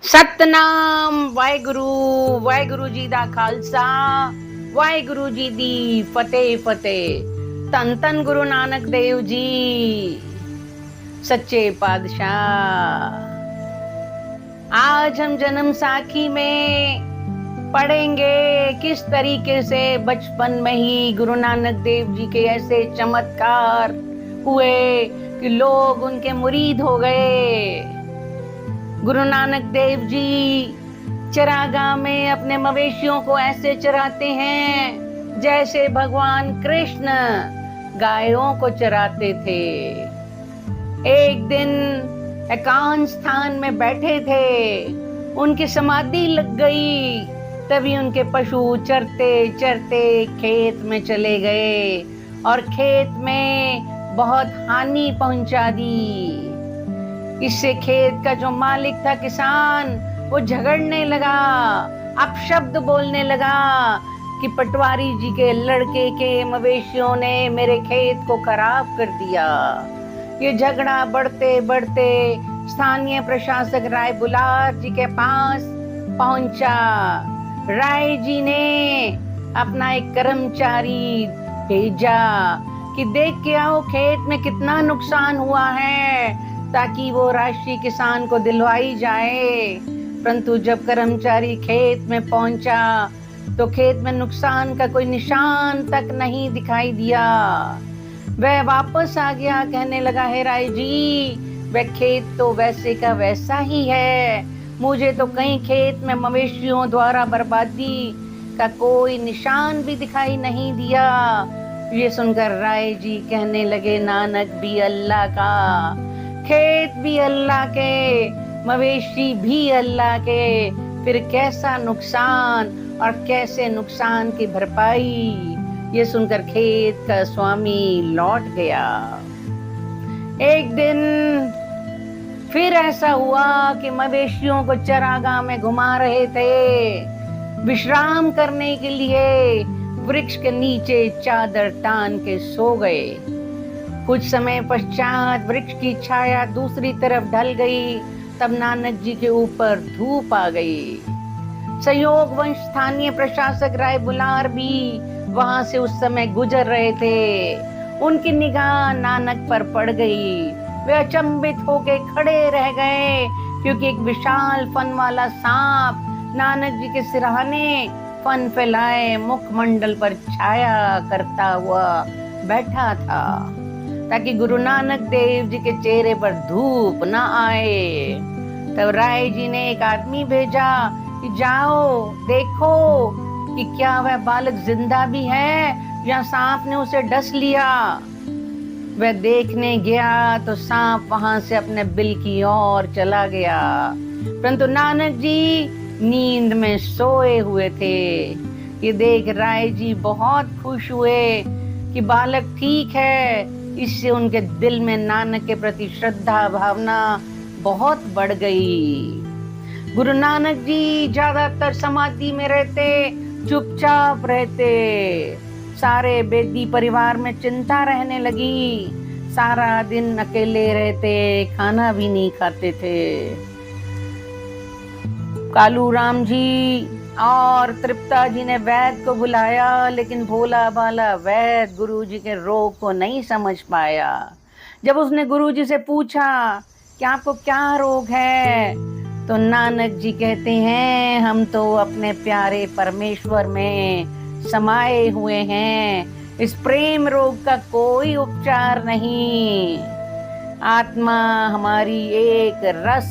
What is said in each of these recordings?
सतनाम वाहेगुरु। वाहेगुरु जी दा खालसा, वाहेगुरु जी दी फतेह फतेह। धन धन गुरु नानक देव जी सच्चे पातशाह। आज हम जन्म साखी में पढ़ेंगे किस तरीके से बचपन में ही गुरु नानक देव जी के ऐसे चमत्कार हुए कि लोग उनके मुरीद हो गए। गुरु नानक देव जी चरागाह में अपने मवेशियों को ऐसे चराते हैं जैसे भगवान कृष्ण गायों को चराते थे। एक दिन एकांत स्थान में बैठे थे, उनकी समाधि लग गई। तभी उनके पशु चरते चरते खेत में चले गए और खेत में बहुत हानि पहुंचा दी। इससे खेत का जो मालिक था किसान, वो झगड़ने लगा, अपशब्द बोलने लगा कि पटवारी जी के लड़के के मवेशियों ने मेरे खेत को खराब कर दिया। ये झगड़ा बढ़ते बढ़ते स्थानीय प्रशासक राय बुलार जी के पास पहुंचा। राय जी ने अपना एक कर्मचारी भेजा कि देख के आओ खेत में कितना नुकसान हुआ है, ताकि वो राशि किसान को दिलवाई जाए। परंतु जब कर्मचारी खेत में पहुंचा तो खेत में नुकसान का कोई निशान तक नहीं दिखाई दिया। वह वापस आ गया, कहने लगा, हे राय जी, वह खेत तो वैसे का वैसा ही है, मुझे तो कहीं खेत में मवेशियों द्वारा बर्बादी का कोई निशान भी दिखाई नहीं दिया। ये सुनकर राय जी कहने लगे, नानक भी अल्लाह का, खेत भी अल्लाह के, मवेशी भी अल्लाह के, फिर कैसा नुकसान और कैसे नुकसान की भरपाई। ये सुनकर खेत का स्वामी लौट गया। एक दिन फिर ऐसा हुआ कि मवेशियों को चरागाह में घुमा रहे थे। विश्राम करने के लिए वृक्ष के नीचे चादर टान के सो गए। कुछ समय पश्चात वृक्ष की छाया दूसरी तरफ ढल गई। तब नानक जी के ऊपर धूप आ गई। संयोगवश स्थानीय प्रशासक राय बुलार भी वहां से उस समय गुजर रहे थे। उनकी निगाह नानक पर पड़ गई। वे अचंभित होके खड़े रह गए, क्योंकि एक विशाल फन वाला सांप नानक जी के सिरहाने फन फैलाए मुखमंडल पर छाया करता हुआ बैठा था, ताकि गुरु नानक देव जी के चेहरे पर धूप न आए। तब राय जी ने एक आदमी भेजा कि जाओ देखो कि क्या वह बालक जिंदा भी है या सांप ने उसे डस लिया। वह देखने गया तो सांप वहां से अपने बिल की ओर चला गया, परंतु नानक जी नींद में सोए हुए थे। ये देख राय जी बहुत खुश हुए कि बालक ठीक है। इससे उनके दिल में नानक के प्रति श्रद्धा भावना बहुत बढ़ गई। गुरु नानक जी ज्यादातर समाधि में रहते, चुपचाप रहते। सारे बेदी परिवार में चिंता रहने लगी। सारा दिन अकेले रहते, खाना भी नहीं खाते थे। कालू राम जी और तृप्ता जी ने वैद्य को बुलाया, लेकिन भोला भाला वैद्य गुरुजी के रोग को नहीं समझ पाया। जब उसने गुरुजी से पूछा कि आपको क्या रोग है, तो नानक जी कहते हैं, हम तो अपने प्यारे परमेश्वर में समाये हुए हैं। इस प्रेम रोग का कोई उपचार नहीं। आत्मा हमारी एक रस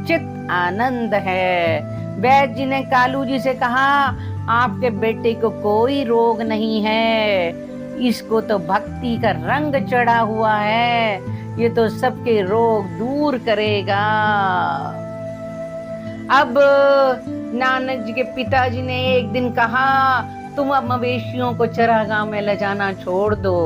चित आनंद है। वैद्य जी ने कालू जी से कहा, आपके बेटे को कोई रोग नहीं है, इसको तो भक्ति का रंग चढ़ा हुआ है, ये तो सबके रोग दूर करेगा। अब नानक जी के पिताजी ने एक दिन कहा, तुम अब मवेशियों को चरागाह में ले जाना छोड़ दो,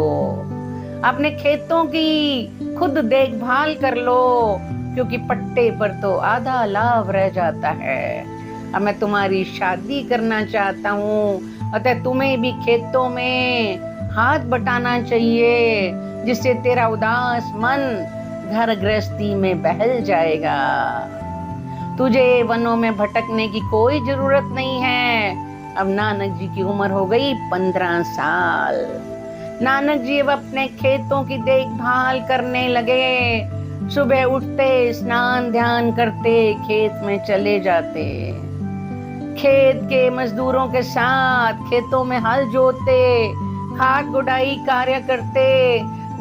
अपने खेतों की खुद देखभाल कर लो, क्योंकि पट्टे पर तो आधा लाभ रह जाता है। अब मैं तुम्हारी शादी करना चाहता हूँ, अतः तुम्हें भी खेतों में हाथ बटाना चाहिए, जिससे तेरा उदास मन घर गृहस्थी में बहल जाएगा। तुझे वनों में भटकने की कोई जरूरत नहीं है। अब नानक जी की उम्र हो गई 15 साल। नानक जी अब अपने खेतों की देखभाल करने लगे। सुबह उठते, स्नान ध्यान करते, खेत में चले जाते। खेत के मजदूरों के साथ खेतों में हल जोतते, खाद गुड़ाई कार्य करते,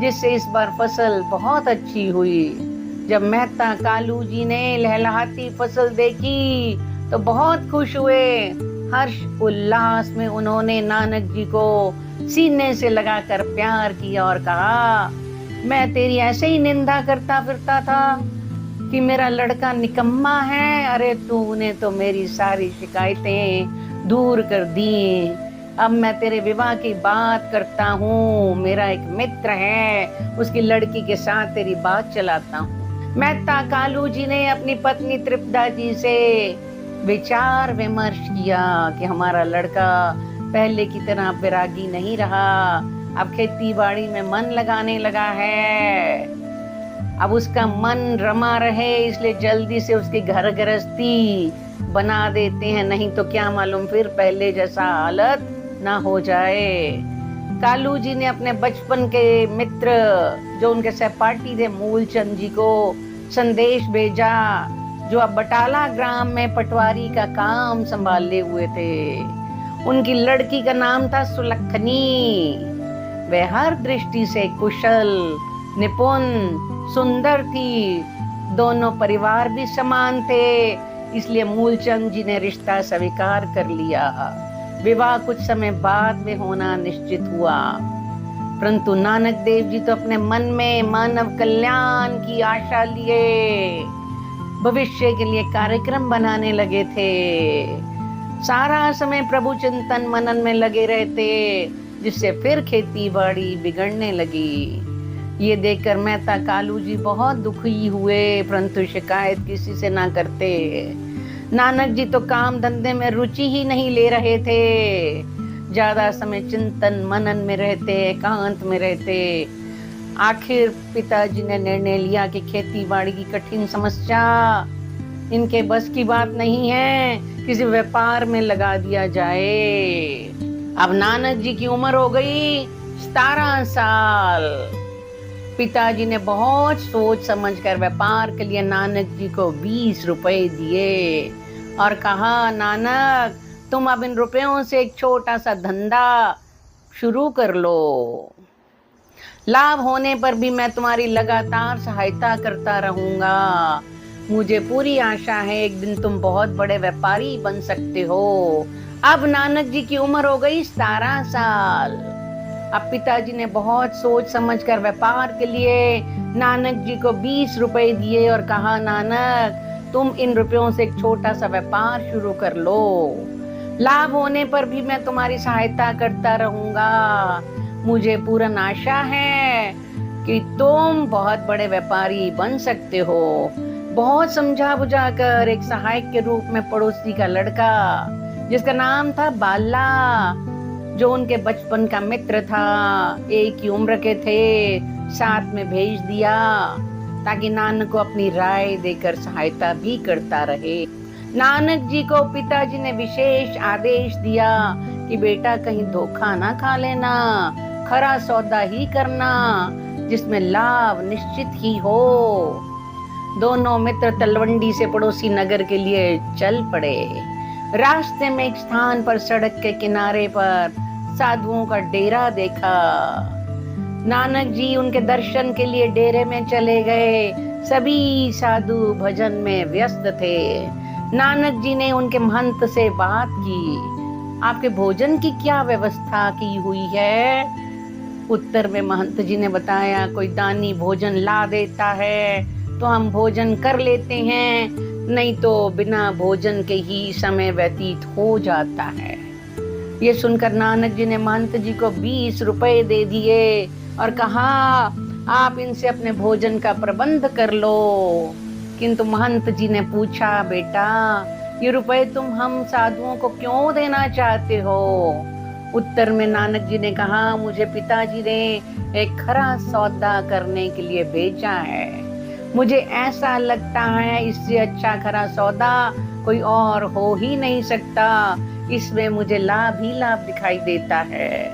जिससे इस बार फसल बहुत अच्छी हुई। जब मेहता कालू जी ने लहलहाती फसल देखी तो बहुत खुश हुए। हर्ष उल्लास में उन्होंने नानक जी को सीने से लगाकर प्यार किया और कहा, मैं तेरी ऐसे ही निंदा करता फिरता था कि मेरा लड़का निकम्मा है। अरे तूने तो मेरी सारी शिकायतें दूर कर दी। अब मैं तेरे विवाह की बात करता हूँ। मेरा एक मित्र है, उसकी लड़की के साथ तेरी बात चलाता हूँ। मेहता कालू जी ने अपनी पत्नी तृप्ता जी से विचार विमर्श किया कि हमारा लड़का पहले की तरह वैरागी नहीं रहा, अब खेती बाड़ी में मन लगाने लगा है। अब उसका मन रमा रहे, इसलिए जल्दी से उसकी घर गृहस्थी बना देते हैं, नहीं तो क्या मालूम फिर पहले जैसा हालत ना हो जाए। कालू जी ने अपने बचपन के मित्र जो उनके सहपाठी थे मूलचंद जी को संदेश भेजा, जो अब बटाला ग्राम में पटवारी का काम संभाले हुए थे। उनकी लड़की का नाम था सुलखनी। वह हर दृष्टि से कुशल, निपुण, सुंदर थी। दोनों परिवार भी समान थे, इसलिए मूलचंद जी ने रिश्ता स्वीकार कर लिया। विवाह कुछ समय बाद में होना निश्चित हुआ, परंतु नानक देव जी तो अपने मन में मानव कल्याण की आशा लिए भविष्य के लिए कार्यक्रम बनाने लगे थे। सारा समय प्रभु चिंतन मनन में लगे रहते, जिससे फिर खेती बाड़ी बिगड़ने लगी। ये देखकर मेहता कालू जी बहुत दुखी हुए, परंतु शिकायत किसी से ना करते। नानक जी तो काम धंधे में रुचि ही नहीं ले रहे थे, ज्यादा समय चिंतन मनन में रहते, एकांत में रहते। आखिर पिताजी ने निर्णय लिया कि खेती बाड़ी की कठिन समस्या इनके बस की बात नहीं है, किसी व्यापार में लगा दिया जाए। अब नानक जी की उम्र हो गई 17 साल। पिताजी ने बहुत सोच समझकर व्यापार के लिए नानक जी को 20 रुपए दिए और कहा, नानक तुम अब इन रुपयों से एक छोटा सा धंधा शुरू कर लो। लाभ होने पर भी मैं तुम्हारी लगातार सहायता करता रहूंगा। मुझे पूरी आशा है एक दिन तुम बहुत बड़े व्यापारी बन सकते हो। अब नानक जी की उम्र हो गई 17 साल। अब पिताजी ने बहुत सोच समझकर व्यापार के लिए नानक जी को 20 रुपए दिए और कहा, नानक तुम इन रुपयों से एक छोटा सा व्यापार शुरू कर लो। लाभ होने पर भी मैं तुम्हारी सहायता करता रहूंगा। मुझे पूर्ण आशा है कि तुम बहुत बड़े व्यापारी बन सकते हो। बहुत समझा बुझाकर एक सहायक के रूप में पड़ोसी का लड़का, जिसका नाम था बाला, जो उनके बचपन का मित्र था, एक ही उम्र के थे, साथ में भेज दिया ताकि नानक को अपनी राय देकर सहायता भी करता रहे। नानक जी को पिताजी ने विशेष आदेश दिया कि बेटा कहीं धोखा ना खा लेना, खरा सौदा ही करना जिसमें लाभ निश्चित ही हो। दोनों मित्र तलवंडी से पड़ोसी नगर के लिए चल पड़े। रास्ते में एक स्थान पर सड़क के किनारे पर साधुओं का डेरा देखा। नानक जी उनके दर्शन के लिए डेरे में चले गए। सभी साधु भजन में व्यस्त थे। नानक जी ने उनके महंत से बात की, आपके भोजन की क्या व्यवस्था की हुई है? उत्तर में महंत जी ने बताया, कोई दानी भोजन ला देता है तो हम भोजन कर लेते हैं, नहीं तो बिना भोजन के ही समय व्यतीत हो जाता है। ये सुनकर नानक जी ने महंत जी को 20 रुपए दे दिए और कहा, आप इनसे अपने भोजन का प्रबंध कर लो। किंतु महंत जी ने पूछा, बेटा ये रुपए तुम हम साधुओं को क्यों देना चाहते हो? उत्तर में नानक जी ने कहा, मुझे पिताजी ने एक खरा सौदा करने के लिए भेजा है। मुझे ऐसा लगता है इससे अच्छा खरा सौदा कोई और हो ही नहीं सकता। इसमें मुझे लाभ ही लाभ दिखाई देता है।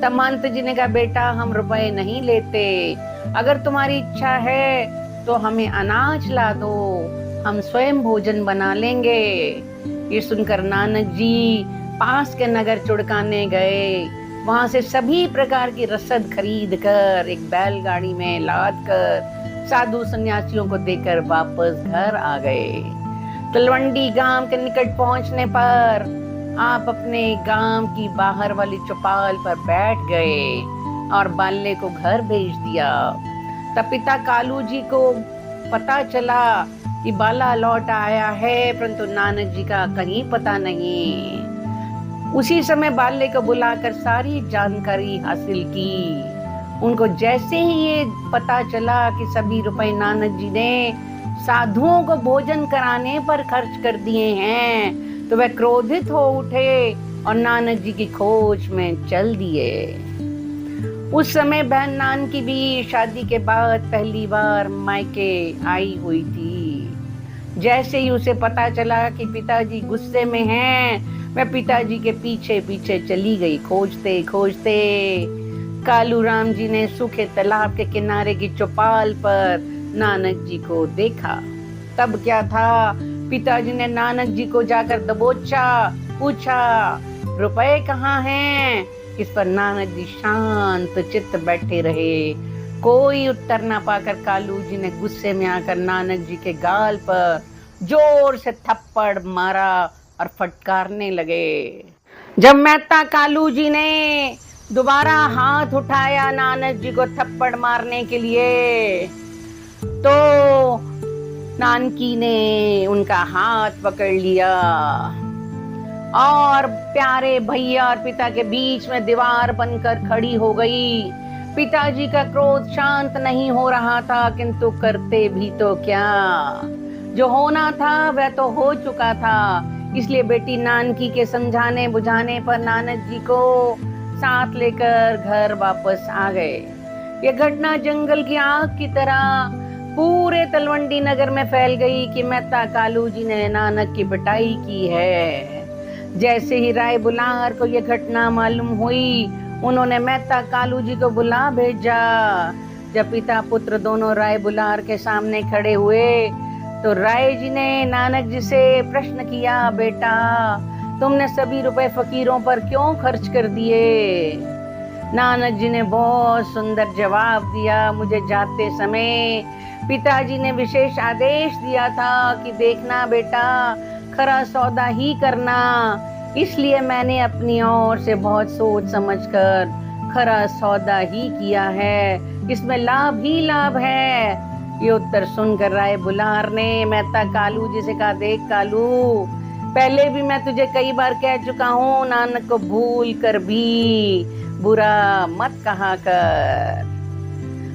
तब महंत जी ने कहा, बेटा हम रुपए नहीं लेते, अगर तुम्हारी इच्छा है तो हमें अनाज ला दो, हम स्वयं भोजन बना लेंगे। ये सुनकर नानक जी पास के नगर चुड़काने गए। वहां से सभी प्रकार की रसद खरीद कर एक बैलगाड़ी में लाद कर साधु सन्यासियों को देकर वापस घर आ गए। तलवंडी गांव के निकट पहुंचने पर आप अपने गांव की बाहर वाली चौपाल पर बैठ गए और बाले को घर भेज दिया। तब पिता कालू जी को पता चला कि बाला लौट आया है, परंतु नानक जी का कहीं पता नहीं। उसी समय बाले को बुलाकर सारी जानकारी हासिल की। उनको जैसे ही ये पता चला कि सभी रुपए नानक जी ने साधुओं को भोजन कराने पर खर्च कर दिए हैं, तो वह क्रोधित हो उठे और नानक जी की खोज में चल दिए। उस समय बहन नानकी भी शादी के बाद पहली बार मायके आई हुई थी। जैसे ही उसे पता चला कि पिताजी गुस्से में हैं, वह पिताजी के पीछे पीछे चली गई। खोजते खोजते कालू राम जी ने सूखे तालाब के किनारे की चौपाल पर नानक जी को देखा। तब क्या था, पिताजी ने नानक जी को जाकर दबोचा, पूछा रुपए कहाँ हैं? इस पर नानक जी शांत चित्त बैठे रहे। कोई उत्तर ना पाकर कालू जी ने गुस्से में आकर नानक जी के गाल पर जोर से थप्पड़ मारा और फटकारने लगे। जब मेहता कालू जी ने दोबारा हाथ उठाया नानक जी को थप्पड़ मारने के लिए, तो नानकी ने उनका हाथ पकड़ लिया और प्यारे भैया और पिता के बीच में दीवार बनकर खड़ी हो गई। पिताजी का क्रोध शांत नहीं हो रहा था, किंतु करते भी तो क्या, जो होना था वह तो हो चुका था। इसलिए बेटी नानकी के समझाने बुझाने पर नानक जी को साथ लेकर घर वापस आ गए। यह घटना जंगल की आग की तरह पूरे तलवंडी नगर में फैल गई कि मेहता कालू जी ने नानक की पिटाई की है। जैसे ही राय बुलार को यह घटना मालूम हुई, उन्होंने मेहता कालू जी को बुला भेजा। जब पिता पुत्र दोनों राय बुलार के सामने खड़े हुए, तो राय जी ने नानक जी से प्रश्न किया, बेटा तुमने सभी रुपए फकीरों पर क्यों खर्च कर दिए? नानक जी ने बहुत सुंदर जवाब दिया, मुझे जाते समय पिताजी ने विशेष आदेश दिया था कि देखना बेटा, खरा सौदा ही करना, इसलिए मैंने अपनी ओर से बहुत सोच समझकर खरा सौदा ही किया है, इसमें लाभ ही लाभ है। ये उत्तर सुनकर राय बुलार ने मेहता कालू जी से कहा, देख कालू, पहले भी मैं तुझे कई बार कह चुका हूँ, नानक को भूल कर भी बुरा मत कहा कर,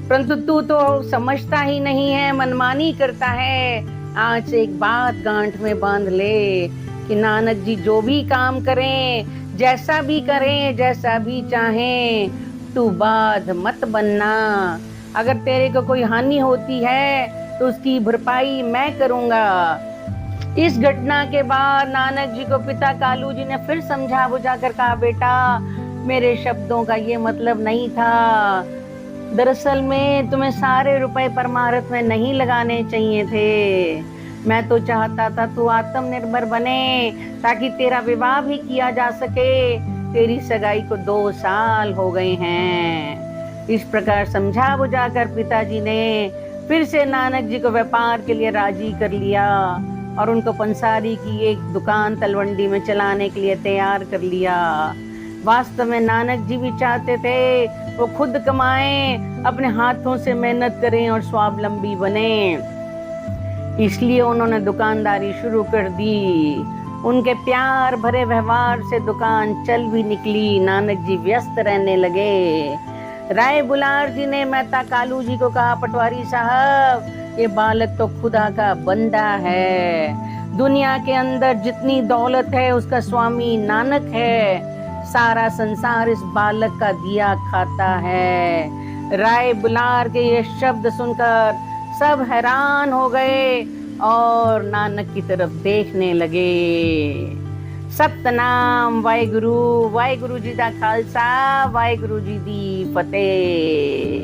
परंतु तू तो समझता ही नहीं है, मनमानी करता है। आज से एक बात गांठ में बांध ले कि नानक जी जो भी काम करें, जैसा भी करें, जैसा भी चाहें, तू बाध मत बनना। अगर तेरे को कोई हानि होती है तो उसकी भरपाई मैं करूंगा। इस घटना के बाद नानक जी को पिता कालू जी ने फिर समझा बुझा कर कहा, बेटा मेरे शब्दों का ये मतलब नहीं था। दरअसल में तुम्हें सारे रुपए परमार्थ में नहीं लगाने चाहिए थे। मैं तो चाहता था तू आत्मनिर्भर बने ताकि तेरा विवाह भी किया जा सके। तेरी सगाई को 2 साल हो गए हैं। इस प्रकार समझा बुझाकर पिताजी ने फिर से नानक जी को व्यापार के लिए राजी कर लिया और उनको पंसारी की एक दुकान तलवंडी में चलाने के लिए तैयार कर लिया। वास्तव में नानक जी भी चाहते थे वो खुद कमाएं, अपने हाथों से मेहनत करें और स्वावलंबी बने, इसलिए उन्होंने दुकानदारी शुरू कर दी। उनके प्यार भरे व्यवहार से दुकान चल भी निकली। नानक जी व्यस्त रहने लगे। राय बुलार जी ने मेहता कालू जी को कहा, पटवारी साहब, ये बालक तो खुदा का बंदा है। दुनिया के अंदर जितनी दौलत है उसका स्वामी नानक है। सारा संसार इस बालक का दिया खाता है। राय बुलार के ये शब्द सुनकर सब हैरान हो गए और नानक की तरफ देखने लगे। सतनाम वाहेगुरु जी दा खालसा, वाहेगुरु जी दी फतेह।